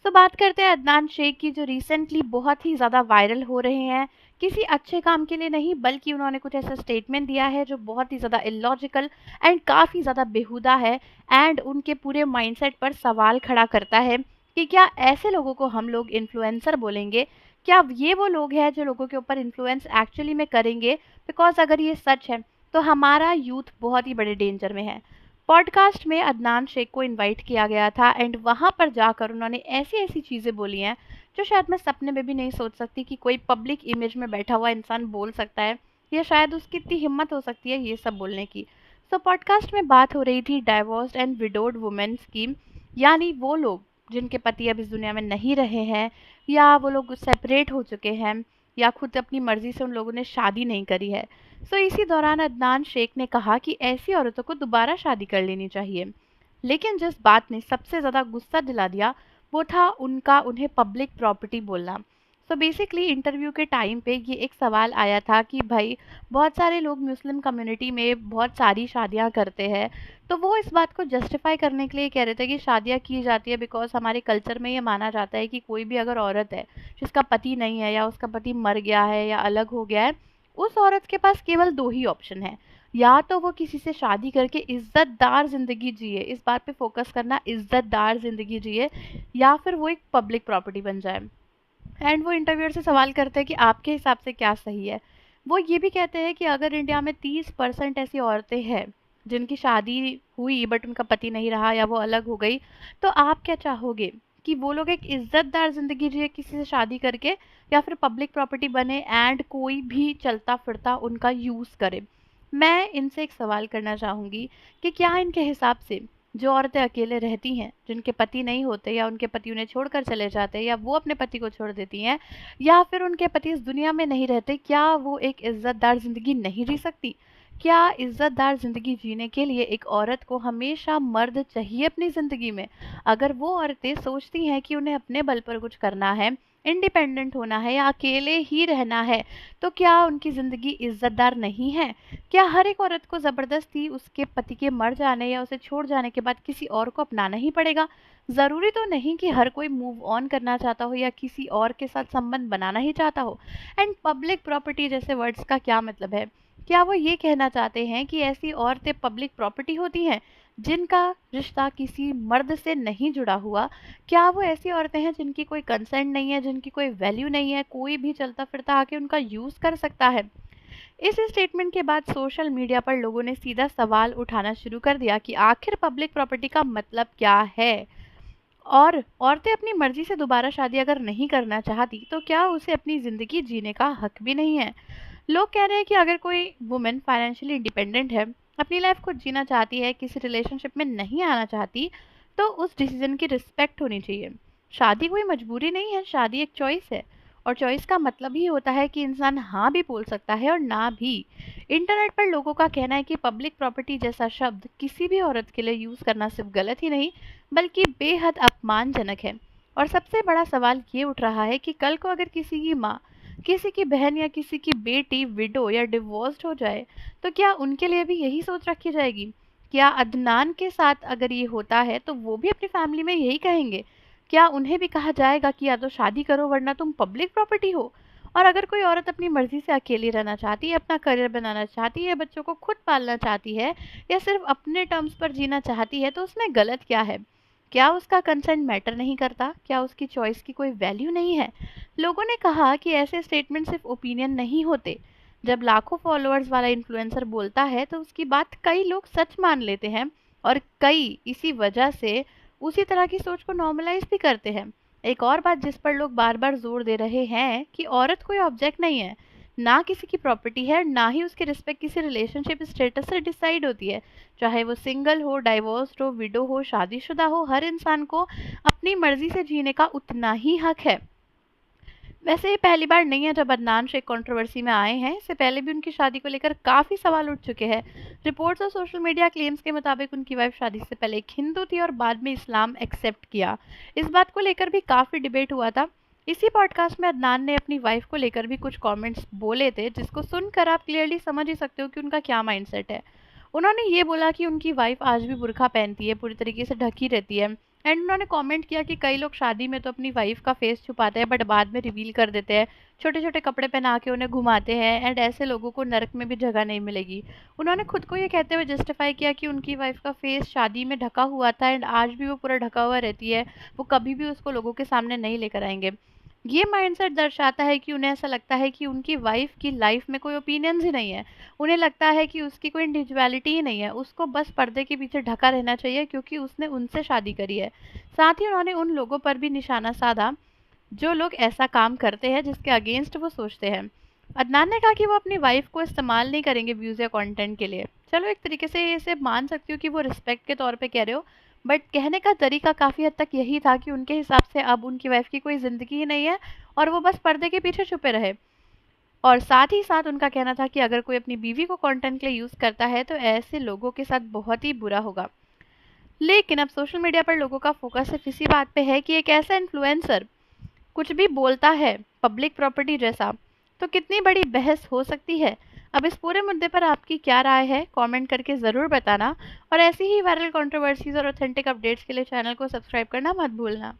तो बात करते हैं अदनान शेख की, जो रिसेंटली बहुत ही ज़्यादा वायरल हो रहे हैं। किसी अच्छे काम के लिए नहीं, बल्कि उन्होंने कुछ ऐसा स्टेटमेंट दिया है जो बहुत ही ज़्यादा इलॉजिकल एंड काफ़ी ज़्यादा बेहुदा है, एंड उनके पूरे माइंडसेट पर सवाल खड़ा करता है कि क्या ऐसे लोगों को हम लोग इन्फ्लुएंसर बोलेंगे? क्या ये वो लोग हैं जो लोगों के ऊपर इन्फ्लुएंस एक्चुअली में करेंगे? बिकॉज़ अगर ये सच है, तो हमारा यूथ बहुत ही बड़े डेंजर में है। पॉडकास्ट में अदनान शेख को इनवाइट किया गया था, एंड वहाँ पर जाकर उन्होंने ऐसी-ऐसी चीज़ें बोली हैं, जो शायद मैं सपने में भी नहीं सोच सकती कि कोई पब्लिक इमेज में बैठा हुआ इंसान बोल सकता है, या शायद उसकी इतनी हिम्मत हो सकती है ये सब बोलने की। सो पॉडकास्ट में बात हो रही थी डाइवोर्स्ड एंड विडोड वुमेन्स की, यानी वो लोग जिनके पति अब इस दुनिया में नहीं रहे हैं, या वो लोग सेपरेट हो चुके हैं, या खुद अपनी मर्ज़ी से उन लोगों ने शादी नहीं करी है। सो इसी दौरान अदनान शेख ने कहा कि ऐसी औरतों को दोबारा शादी कर लेनी चाहिए। लेकिन जिस बात ने सबसे ज़्यादा गुस्सा दिला दिया, वो था उनका उन्हें पब्लिक प्रॉपर्टी बोलना। सो बेसिकली इंटरव्यू के टाइम पे ये एक सवाल आया था कि भाई, बहुत सारे लोग मुस्लिम कम्युनिटी में बहुत सारी शादियां करते हैं, तो वो इस बात को जस्टिफाई करने के लिए कह रहे थे कि शादियां की जाती है बिकॉज हमारे कल्चर में ये माना जाता है कि कोई भी अगर औरत है जिसका पति नहीं है, या उसका पति मर गया है या अलग हो गया है, उस औरत के पास केवल दो ही ऑप्शन है। या तो वो किसी से शादी करके इज्जतदार जिंदगी जिए, इस बात पे फोकस करना, इज्जतदार जिंदगी जिए, या फिर वो एक पब्लिक प्रॉपर्टी बन जाए। एंड वो इंटरव्यूअर से सवाल करते हैं कि आपके हिसाब से क्या सही है। वो ये भी कहते हैं कि अगर इंडिया में 30% ऐसी औरतें हैं जिनकी शादी हुई बट उनका पति नहीं रहा, या वो अलग हो गई, तो आप क्या चाहोगे कि वो लोग एक इज्जतदार जिंदगी जिए किसी से शादी करके, या फिर पब्लिक प्रॉपर्टी बने एंड कोई भी चलता फिरता उनका यूज़ करे? मैं इनसे एक सवाल करना चाहूँगी कि क्या इनके हिसाब से जो औरतें अकेले रहती हैं, जिनके पति नहीं होते, या उनके पति उन्हें छोड़कर चले जाते हैं, या वो अपने पति को छोड़ देती हैं, या फिर उनके पति इस दुनिया में नहीं रहते, क्या वो एक इज्जतदार ज़िंदगी नहीं जी सकती? क्या इज्जतदार ज़िंदगी जीने के लिए एक औरत को हमेशा मर्द चाहिए अपनी ज़िंदगी में? अगर वो औरतें सोचती हैं कि उन्हें अपने बल पर कुछ करना है, इंडिपेंडेंट होना है, या अकेले ही रहना है, तो क्या उनकी ज़िंदगी इज्जतदार नहीं है? क्या हर एक औरत को ज़बरदस्ती उसके पति के मर जाने या उसे छोड़ जाने के बाद किसी और को अपनाना ही पड़ेगा? ज़रूरी तो नहीं कि हर कोई मूव ऑन करना चाहता हो या किसी और के साथ संबंध बनाना ही चाहता हो। एंड पब्लिक प्रॉपर्टी जैसे वर्ड्स का क्या मतलब है? क्या वो ये कहना चाहते हैं कि ऐसी औरतें पब्लिक प्रॉपर्टी होती हैं जिनका रिश्ता किसी मर्द से नहीं जुड़ा हुआ? क्या वो ऐसी औरतें हैं जिनकी कोई कंसेंट नहीं है, जिनकी कोई वैल्यू नहीं है, कोई भी चलता फिरता आके उनका यूज़ कर सकता है? इस स्टेटमेंट के बाद सोशल मीडिया पर लोगों ने सीधा सवाल उठाना शुरू कर दिया कि आखिर पब्लिक प्रॉपर्टी का मतलब क्या है, और औरतें अपनी मर्जी से दोबारा शादी अगर नहीं करना चाहती, तो क्या उसे अपनी ज़िंदगी जीने का हक भी नहीं है? लोग कह रहे हैं कि अगर कोई वुमेन फाइनेंशियली इंडिपेंडेंट है, अपनी लाइफ खुद जीना चाहती है, किसी रिलेशनशिप में नहीं आना चाहती, तो उस डिसीजन की रिस्पेक्ट होनी चाहिए। शादी कोई मजबूरी नहीं है, शादी एक चॉइस है, और चॉइस का मतलब ही होता है कि इंसान हाँ भी बोल सकता है और ना भी। इंटरनेट पर लोगों का कहना है कि पब्लिक प्रॉपर्टी जैसा शब्द किसी भी औरत के लिए यूज़ करना सिर्फ गलत ही नहीं, बल्कि बेहद अपमानजनक है। और सबसे बड़ा सवाल ये उठ रहा है कि कल को अगर किसी की माँ, किसी की बहन, या किसी की बेटी विडो या डिवोर्स्ड हो जाए, तो क्या उनके लिए भी यही सोच रखी जाएगी? क्या अदनान के साथ अगर ये होता है, तो वो भी अपनी फैमिली में यही कहेंगे? क्या उन्हें भी कहा जाएगा कि या तो शादी करो वरना तुम पब्लिक प्रॉपर्टी हो? और अगर कोई औरत अपनी मर्जी से अकेली रहना चाहती है, अपना करियर बनाना चाहती है, बच्चों को खुद पालना चाहती है, या सिर्फ अपने टर्म्स पर जीना चाहती है, तो उसमें गलत क्या है? क्या उसका कंसेंट मैटर नहीं करता? क्या उसकी चॉइस की कोई वैल्यू नहीं है? लोगों ने कहा कि ऐसे स्टेटमेंट सिर्फ ओपिनियन नहीं होते। जब लाखों फॉलोअर्स वाला इन्फ्लुएंसर बोलता है, तो उसकी बात कई लोग सच मान लेते हैं, और कई इसी वजह से उसी तरह की सोच को नॉर्मलाइज भी करते हैं। एक और बात जिस पर लोग बार बार जोर दे रहे हैं कि औरत कोई ऑब्जेक्ट नहीं है, ना किसी की प्रॉपर्टी है, ना ही उसकी रिस्पेक्ट किसी रिलेशनशिप स्टेटस से डिसाइड होती है। चाहे वो सिंगल हो, डाइवोर्स्ड हो, विडो हो, शादीशुदा हो, हर इंसान को अपनी मर्जी से जीने का उतना ही हक है। वैसे ये पहली बार नहीं है जब अदनान शेख कंट्रोवर्सी में आए हैं, इससे पहले भी उनकी शादी को लेकर काफ़ी सवाल उठ चुके हैं। रिपोर्ट्स और सोशल मीडिया क्लेम्स के मुताबिक उनकी वाइफ शादी से पहले एक हिंदू थी और बाद में इस्लाम एक्सेप्ट किया। इस बात को लेकर भी काफ़ी डिबेट हुआ था। इसी पॉडकास्ट में अदनान ने अपनी वाइफ को लेकर भी कुछ कमेंट्स बोले थे, जिसको सुनकर आप क्लियरली समझ ही सकते हो कि उनका क्या माइंडसेट है। उन्होंने ये बोला कि उनकी वाइफ आज भी बुर्का पहनती है, पूरी तरीके से ढकी रहती है, एंड उन्होंने कमेंट किया कि कई लोग शादी में तो अपनी वाइफ का फेस छुपाते हैं बट बाद में रिवील कर देते हैं, छोटे छोटे कपड़े पहना के उन्हें घुमाते हैं, एंड ऐसे लोगों को नरक में भी जगह नहीं मिलेगी। उन्होंने खुद को ये कहते हुए जस्टिफाई किया कि उनकी वाइफ का फेस शादी में ढका हुआ था एंड आज भी वो पूरा ढका हुआ रहती है, वो कभी भी उसको लोगों के सामने नहीं लेकर आएंगे। ये माइंडसेट दर्शाता है कि उन्हें ऐसा लगता है कि उनकी वाइफ की लाइफ में कोई ओपिनियंस ही नहीं है। उन्हें लगता है कि उसकी कोई इंडिविजुअलिटी ही नहीं है, उसको बस पर्दे के पीछे ढका रहना चाहिए क्योंकि उसने उनसे शादी करी है। साथ ही उन्होंने उन लोगों पर भी निशाना साधा जो लोग ऐसा काम करते हैं जिसके अगेंस्ट वो सोचते हैं। अदनान ने कहा कि वो अपनी वाइफ को इस्तेमाल नहीं करेंगे व्यूज़ या कंटेंट के लिए। चलो एक तरीके से इसे मान सकती हूँ कि वो रिस्पेक्ट के तौर पे कह रहे हो, बट कहने का तरीका काफ़ी हद तक यही था कि उनके हिसाब से अब उनकी वाइफ की कोई ज़िंदगी ही नहीं है और वो बस पर्दे के पीछे छुपे रहे। और साथ ही साथ उनका कहना था कि अगर कोई अपनी बीवी को कंटेंट के लिए यूज़ करता है तो ऐसे लोगों के साथ बहुत ही बुरा होगा। लेकिन अब सोशल मीडिया पर लोगों का फोकस सिर्फ इसी बात पे है कि एक ऐसा इन्फ्लुएंसर कुछ भी बोलता है पब्लिक प्रॉपर्टी जैसा, तो कितनी बड़ी बहस हो सकती है। अब इस पूरे मुद्दे पर आपकी क्या राय है, कमेंट करके ज़रूर बताना। और ऐसी ही वायरल कंट्रोवर्सीज और ऑथेंटिक अपडेट्स के लिए चैनल को सब्सक्राइब करना मत भूलना।